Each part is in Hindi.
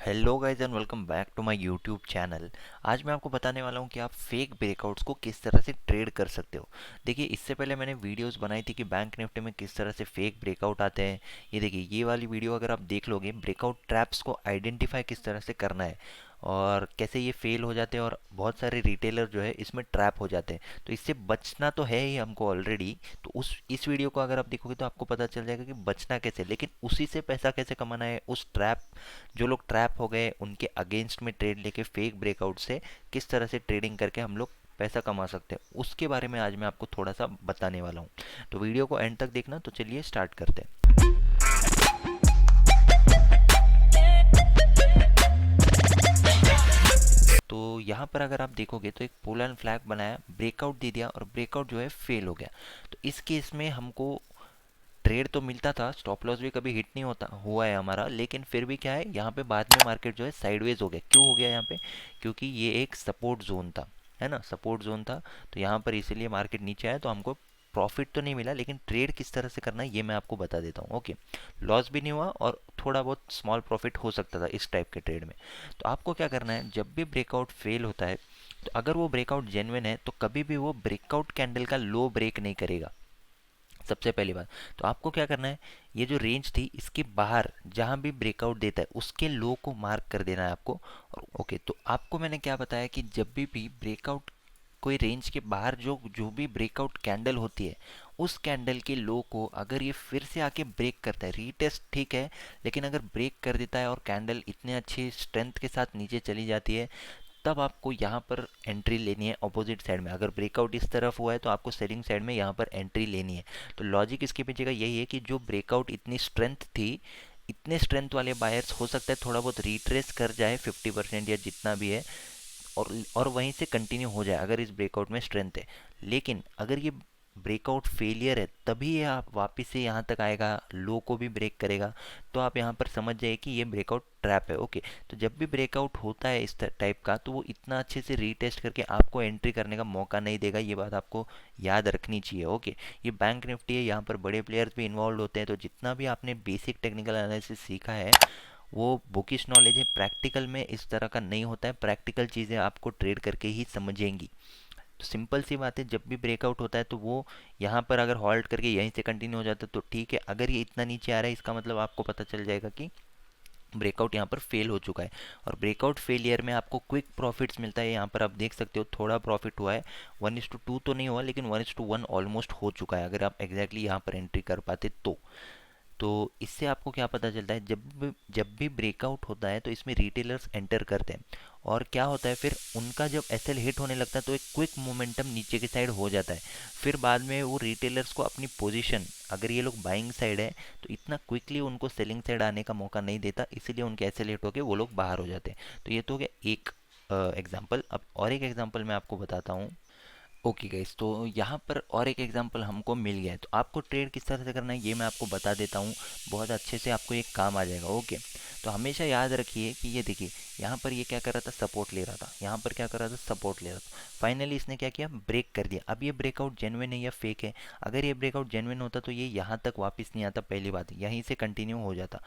Hello guys and welcome back to my YouTube channel. आज मैं आपको बताने वाला हूं कि आप फेक ब्रेकआउट्स को किस तरह से ट्रेड कर सकते हो। देखिए, इससे पहले मैंने वीडियोस बनाई थी कि बैंक निफ्टी में किस तरह से फेक ब्रेकआउट आते हैं। ये देखिए, ये वाली वीडियो अगर आप देख लोगे, ब्रेकआउट ट्रैप्स को आइडेंटिफाई किस तरह से करना है और कैसे ये फेल हो जाते हैं, और बहुत सारे रिटेलर जो है इसमें ट्रैप हो जाते हैं। तो इससे बचना तो है ही हमको ऑलरेडी। तो उस इस वीडियो को अगर आप देखोगे तो आपको पता चल जाएगा कि बचना कैसे, लेकिन उसी से पैसा कैसे कमाना है। उस ट्रैप जो लोग ट्रैप हो गए उनके अगेंस्ट में ट्रेड लेके फेक ब्रेकआउट से किस तरह से ट्रेडिंग करके हम लोग पैसा कमा सकते हैं, उसके बारे में आज मैं आपको थोड़ा सा बताने वाला हूँ। तो वीडियो को एंड तक देखना। तो चलिए स्टार्ट करते हैं। तो यहाँ पर अगर आप देखोगे तो एक पोल एंड फ्लैग बनाया, ब्रेकआउट दे दिया और ब्रेकआउट जो है फेल हो गया। तो इस केस में हमको ट्रेड तो मिलता था, स्टॉप लॉस भी कभी हिट नहीं होता हुआ है हमारा, लेकिन फिर भी क्या है, यहाँ पे बाद में मार्केट जो है साइडवेज हो गया। क्यों हो गया यहाँ पे? क्योंकि ये एक सपोर्ट जोन था, है ना, सपोर्ट जोन था। तो यहाँ पर इसीलिए मार्केट नीचे आया। तो हमको प्रॉफिट तो नहीं मिला, लेकिन ट्रेड किस तरह से करना है ये मैं आपको बता देता हूँ। ओके, लॉस भी नहीं हुआ और थोड़ा बहुत स्मॉल प्रॉफिट हो सकता था इस टाइप के ट्रेड में। तो आपको क्या करना है, जब भी ब्रेकआउट फेल होता है, तो अगर वो ब्रेकआउट जेन्युइन है तो कभी भी वो ब्रेकआउट कैंडल का लो ब्रेक नहीं करेगा। सबसे पहली बात, तो आपको क्या करना है, ये जो रेंज थी इसके बाहर जहां भी ब्रेकआउट देता है उसके लो को मार्क कर देना है आपको। और ओके, तो आपको मैंने क्या बताया कि जब भी ब्रेकआउट कोई रेंज के बाहर जो जो भी ब्रेकआउट कैंडल होती है, उस कैंडल के लो को अगर ये फिर से आके ब्रेक करता है, रीटेस्ट ठीक है, लेकिन अगर ब्रेक कर देता है और कैंडल इतने अच्छे स्ट्रेंथ के साथ नीचे चली जाती है, तब आपको यहाँ पर एंट्री लेनी है ऑपोजिट साइड में। अगर ब्रेकआउट इस तरफ हुआ है तो आपको सेलिंग साइड में यहाँ पर एंट्री लेनी है। तो लॉजिक इसके पीछे का यही है कि जो ब्रेकआउट इतनी स्ट्रेंथ थी, इतने स्ट्रेंथ वाले बायर्स हो सकता है थोड़ा बहुत रिट्रेस कर जाए 50% या जितना भी है, और वहीं से कंटिन्यू हो जाए अगर इस ब्रेकआउट में स्ट्रेंथ है। लेकिन अगर ये ब्रेकआउट फेलियर है, तभी ये आप वापस से यहाँ तक आएगा, लो को भी ब्रेक करेगा। तो आप यहाँ पर समझ जाइए कि ये ब्रेकआउट ट्रैप है। ओके, तो जब भी ब्रेकआउट होता है इस टाइप का, तो वो इतना अच्छे से रीटेस्ट करके आपको एंट्री करने का मौका नहीं देगा। ये बात आपको याद रखनी चाहिए। ओके, ये बैंक निफ्टी है, यहाँ पर बड़े प्लेयर्स भी इन्वॉल्व होते हैं। तो जितना भी आपने बेसिक टेक्निकल एनालिसिस सीखा है वो बुकिश नॉलेज है, प्रैक्टिकल में इस तरह का नहीं होता है। प्रैक्टिकल चीज़ें आपको ट्रेड करके ही समझेंगी। तो सिंपल सी बात है, जब भी ब्रेकआउट होता है तो वो यहाँ पर अगर हॉल्ट करके यहीं से कंटिन्यू हो जाता है तो ठीक है। अगर ये इतना नीचे आ रहा है, इसका मतलब आपको पता चल जाएगा कि ब्रेकआउट यहाँ पर फेल हो चुका है। और ब्रेकआउट फेलियर में आपको क्विक प्रॉफिट्स मिलता है। यहाँ पर आप देख सकते हो थोड़ा प्रॉफिट हुआ है, 1:2 तो नहीं हुआ, लेकिन 1:1 ऑलमोस्ट हो चुका है, अगर आप एग्जैक्टली यहाँ पर एंट्री कर पाते तो। तो इससे आपको क्या पता चलता है, जब भी ब्रेकआउट होता है तो इसमें रिटेलर्स एंटर करते हैं। और क्या होता है, फिर उनका जब एसएल हिट होने लगता है तो एक क्विक मोमेंटम नीचे की साइड हो जाता है। फिर बाद में वो रिटेलर्स को अपनी पोजीशन, अगर ये लोग बाइंग साइड है तो इतना क्विकली उनको सेलिंग साइड आने का मौका नहीं देता, इसीलिए उनके एसएल हिट होकर वो लोग बाहर हो जाते हैं। तो ये तो हो गया एक एग्जाम्पल। अब और एक एग्जाम्पल मैं आपको बताता हूँ। ओके गाइस, तो यहाँ पर और एक एग्जांपल हमको मिल गया है। तो आपको ट्रेड किस तरह से करना है ये मैं आपको बता देता हूँ, बहुत अच्छे से आपको ये काम आ जाएगा। ओके, तो हमेशा याद रखिए कि ये देखिए, यहाँ पर ये क्या कर रहा था, सपोर्ट ले रहा था। यहाँ पर क्या कर रहा था, सपोर्ट ले रहा था। फाइनली इसने क्या किया, ब्रेक कर दिया। अब ये ब्रेकआउट जेन्युइन है या फेक है? अगर ये ब्रेकआउट जेन्युइन होता तो ये यहाँ तक वापस नहीं आता, पहली बात यहीं से कंटिन्यू हो जाता।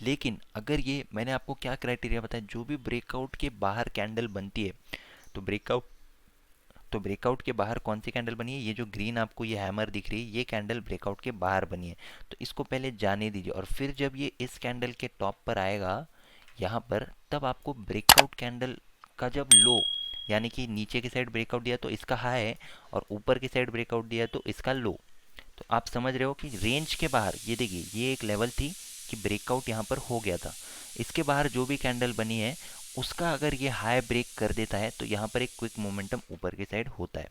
लेकिन अगर ये, मैंने आपको क्या क्राइटेरिया बताया, जो भी ब्रेकआउट के बाहर कैंडल बनती है, तो ब्रेकआउट के बाहर कौन सी कैंडल बनी है, ये जो ग्रीन आपको ये हैमर दिख रही है, ये कैंडल ब्रेकआउट के बाहर बनी है। तो इसको पहले जाने दीजिए, और फिर जब ये इस कैंडल के टॉप पर आएगा यहाँ पर, तब आपको ब्रेकआउट कैंडल का जब लो, यानी कि नीचे की साइड ब्रेकआउट दिया तो इसका हाई है, और ऊपर की साइड ब्रेकआउट दिया तो इसका लो। तो आप समझ रहे हो कि रेंज के बाहर, ये देखिए, ये एक लेवल थी कि ब्रेकआउट यहाँ पर हो गया था। इसके बाहर जो भी कैंडल बनी है उसका अगर ये हाई ब्रेक कर देता है तो यहाँ पर एक क्विक मोमेंटम ऊपर की साइड होता है।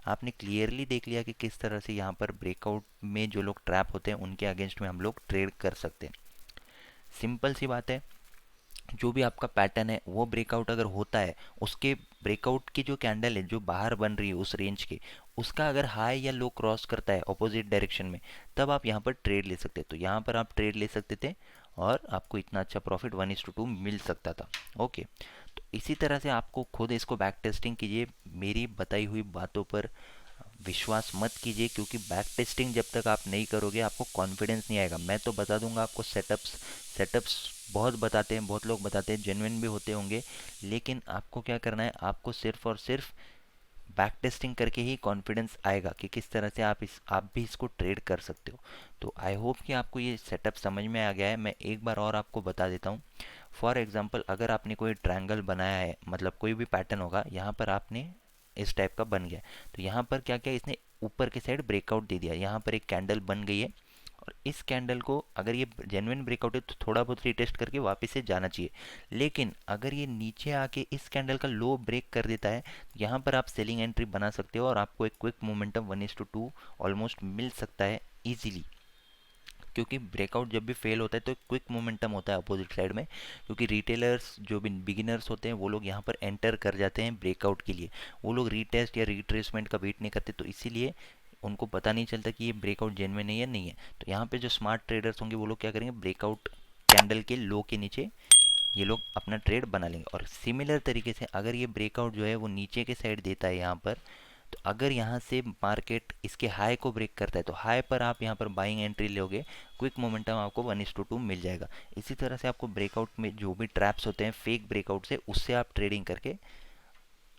आपने क्लियरली देख लिया कि किस तरह से यहाँ पर ब्रेकआउट में जो लोग ट्रैप होते हैं उनके अगेंस्ट में हम लोग ट्रेड कर सकते हैं। सिंपल सी बात है, जो भी आपका पैटर्न है वो ब्रेकआउट अगर होता है, उसके ब्रेकआउट की जो कैंडल है जो बाहर बन रही है उस रेंज के, उसका अगर हाई या लो क्रॉस करता है ऑपोजिट डायरेक्शन में, तब आप यहाँ पर ट्रेड ले सकते हैं। तो यहाँ पर आप ट्रेड ले सकते थे और आपको इतना अच्छा प्रॉफिट 1:2 मिल सकता था। ओके, तो इसी तरह से आपको खुद इसको बैक टेस्टिंग कीजिए, मेरी बताई हुई बातों पर विश्वास मत कीजिए, क्योंकि बैक टेस्टिंग जब तक आप नहीं करोगे आपको कॉन्फिडेंस नहीं आएगा। मैं तो बता दूंगा आपको सेटअप्स बहुत बताते हैं, बहुत लोग बताते हैं, जेन्युइन भी होते होंगे, लेकिन आपको क्या करना है, आपको सिर्फ और सिर्फ बैक टेस्टिंग करके ही कॉन्फिडेंस आएगा कि किस तरह से आप भी इसको ट्रेड कर सकते हो। तो आई होप कि आपको ये सेटअप समझ में आ गया है। मैं एक बार और आपको बता देता हूँ। फॉर एग्जांपल, अगर आपने कोई ट्रायंगल बनाया है, मतलब कोई भी पैटर्न होगा, यहाँ पर आपने इस टाइप का बन गया, तो यहाँ पर क्या किया इसने, ऊपर की साइड ब्रेकआउट दे दिया, यहाँ पर एक कैंडल बन गई है। और इस कैंडल को अगर ये जेन्युइन ब्रेकआउट है तो थोड़ा बहुत रीटेस्ट करके वापस से जाना चाहिए। लेकिन अगर ये नीचे आके इस कैंडल का लो ब्रेक कर देता है, तो यहाँ पर आप सेलिंग एंट्री बना सकते हो और आपको एक क्विक मोमेंटम 1:2 ऑलमोस्ट मिल सकता है इजीली। क्योंकि ब्रेकआउट जब भी फेल होता है तो क्विक मोमेंटम होता है अपोजिट साइड में, क्योंकि रिटेलर्स जो भी बिगिनर्स होते हैं वो लोग यहाँ पर एंटर कर जाते हैं ब्रेकआउट के लिए। वो लोग रीटेस्ट या रिट्रेसमेंट का वेट नहीं करते, तो इसीलिए उनको पता नहीं चलता कि ये ब्रेकआउट जेन्युइन है या नहीं है। तो यहाँ पे जो स्मार्ट ट्रेडर्स होंगे वो लोग क्या करेंगे, ब्रेकआउट कैंडल के लो के नीचे ये लोग अपना ट्रेड बना लेंगे। और सिमिलर तरीके से अगर ये ब्रेकआउट जो है वो नीचे के साइड देता है यहाँ पर, तो अगर यहाँ से मार्केट इसके हाई को ब्रेक करता है तो हाई पर आप यहाँ पर बाइंग एंट्री लोगे, क्विक मोमेंटम आपको 1:2 मिल जाएगा। इसी तरह से आपको ब्रेकआउट में जो भी ट्रैप्स होते हैं फेक ब्रेकआउट से, उससे आप ट्रेडिंग करके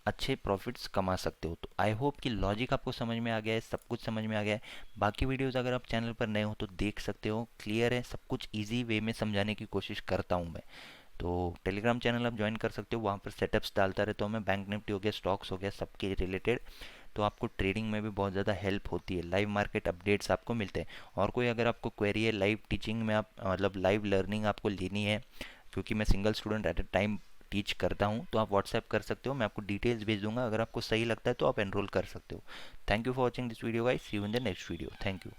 अच्छे प्रॉफिट्स कमा सकते हो। तो आई होप कि लॉजिक आपको समझ में आ गया है, सब कुछ समझ में आ गया है। बाकी वीडियोस अगर आप चैनल पर नए हो तो देख सकते हो, क्लियर है, सब कुछ ईजी वे में समझाने की कोशिश करता हूँ मैं। तो टेलीग्राम चैनल आप ज्वाइन कर सकते हो, वहाँ पर सेटअप्स डालता रहता हूँ मैं, बैंक निफ्टी हो गया, स्टॉक्स हो गया, सबके रिलेटेड। तो आपको ट्रेडिंग में भी बहुत ज़्यादा हेल्प होती है, लाइव मार्केट अपडेट्स आपको मिलते हैं। और कोई अगर आपको क्वेरी है लाइव टीचिंग में, आप मतलब लाइव लर्निंग आपको लेनी है, क्योंकि मैं single student at a time teach करता हूँ, तो आप व्हाट्सएप कर सकते हो, मैं आपको डिटेल्स भेज दूंगा। अगर आपको सही लगता है तो आप एनरोल कर सकते हो। Thank you for watching this video guys, see you in the next video, thank you.